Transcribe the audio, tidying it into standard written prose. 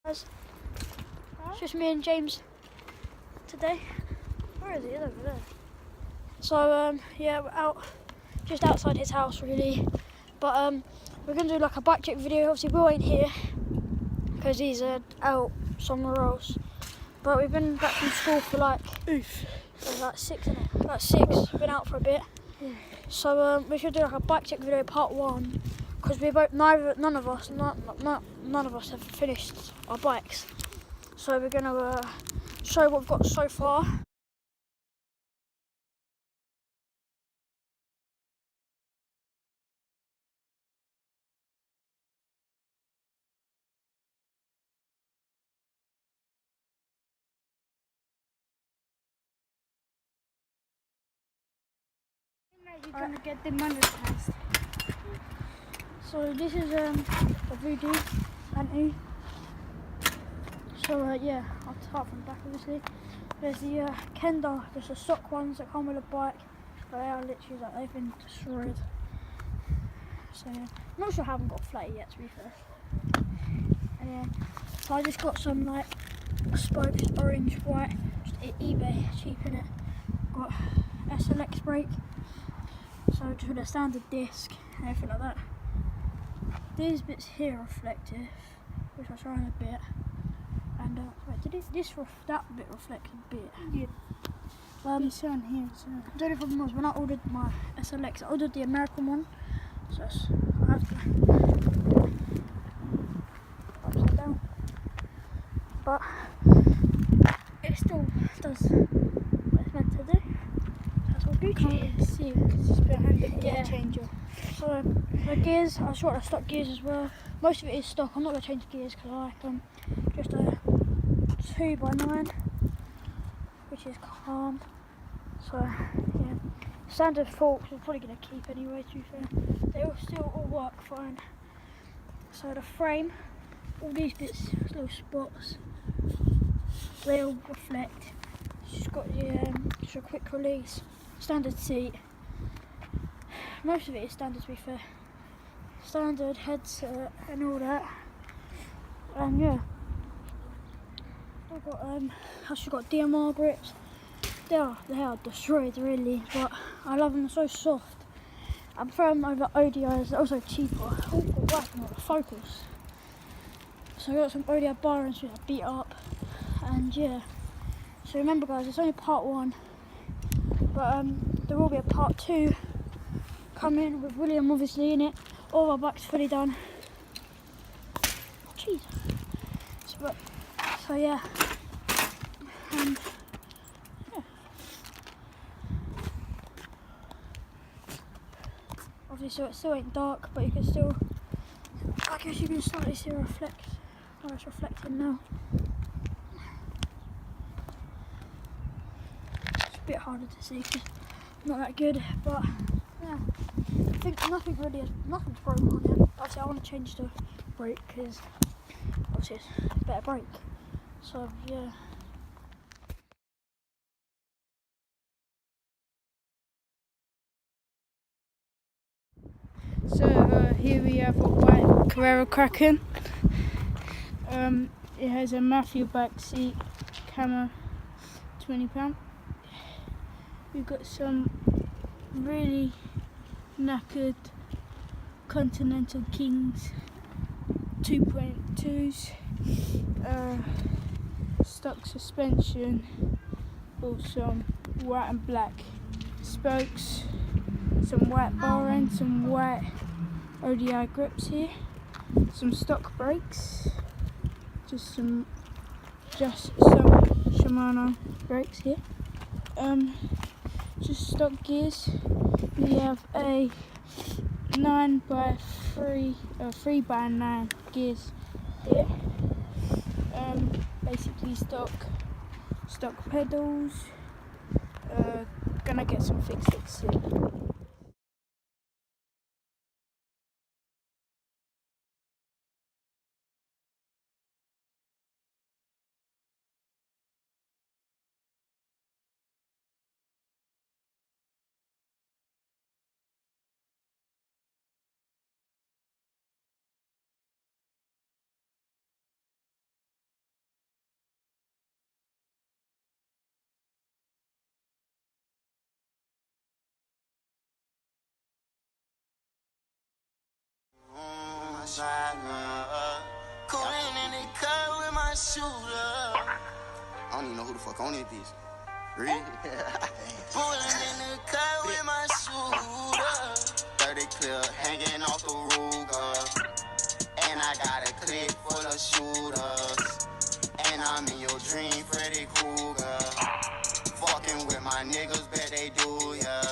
It's just me and James today. Where is he? He's over there. So yeah, we're out just outside his house really. But we're gonna do like a bike check video. Obviously we ain't here because he's out somewhere else. But we've been back from school for like six, isn't it? Like 6. We've been out for a bit. Yeah. So we should do like a bike check video part 1 because we both none of us have finished our bikes. So we're gonna show what we've got so far. You're gonna get demonetized. So this is a Voodoo anti. So yeah, I'll start from the back obviously. There's the Kenda, just the stock ones that come with a bike, but they are literally like they've been destroyed. So yeah, I'm not sure how I haven't got flat yet to be fair. And yeah, so I just got some like spokes, orange, white, just eBay, cheap in it. Got SLX brake. So just with a standard disc and everything like that. These bits here are reflective, which I'll show in a bit. And wait, did that bit reflect a bit? Yeah. This one here. So. The only problem was when I ordered my SLX, I ordered the American one. So I have to upside down. But it still does what it's meant to do. That's what Gucci Can't see because it's behind the gear changer. So the gears, I shot the stock gears as well. Most of it is stock. I'm not going to change gears because I like them. Just a 2x9, which is calm. So yeah, standard forks we're probably going to keep anyway. To be fair, they all still all work fine. So the frame, all these bits, little spots, they all reflect. It's got the just a quick release, standard seat. Most of it is standard to be fair. Standard headset and all that. And yeah, I've got DMR grips. They are destroyed really, but I love them. They're so soft. I prefer them over ODIs. They're also cheaper. Oh, got working on the Focus. So I got some ODI bar ends which I beat up, and yeah. So remember guys, it's only part 1, but there will be a part 2 coming with William obviously in it. All our bikes fully done. Jeez. So yeah, and yeah. Obviously it still ain't dark, but you can still, I guess you can slightly see a reflect. Oh, it's reflecting now. It's a bit harder to see because not that good, but yeah. I think nothing's broken on it. Obviously I want to change the brake because obviously it's a better brake. So yeah. So here we have a white Carrera Kraken. It has a Matthew back seat, camera, £20. We've got some really knackered Continental Kings 2.2s, stock suspension, also white and black spokes, some white bar ends, some white ODI grips here, some stock brakes, just some Shimano brakes here, just stock gears. We have a 9x3 3x9 gears here. Basically stock pedals. Gonna get some fixed soon. shooter. I don't even know who the fuck on it is. Really? Pulling in the car with my shooter. 30 clear, hanging off the Ruger. And I got a clip full of shooters. And I'm in your dream, Freddy Krueger. Fucking with my niggas, bet they do, yeah.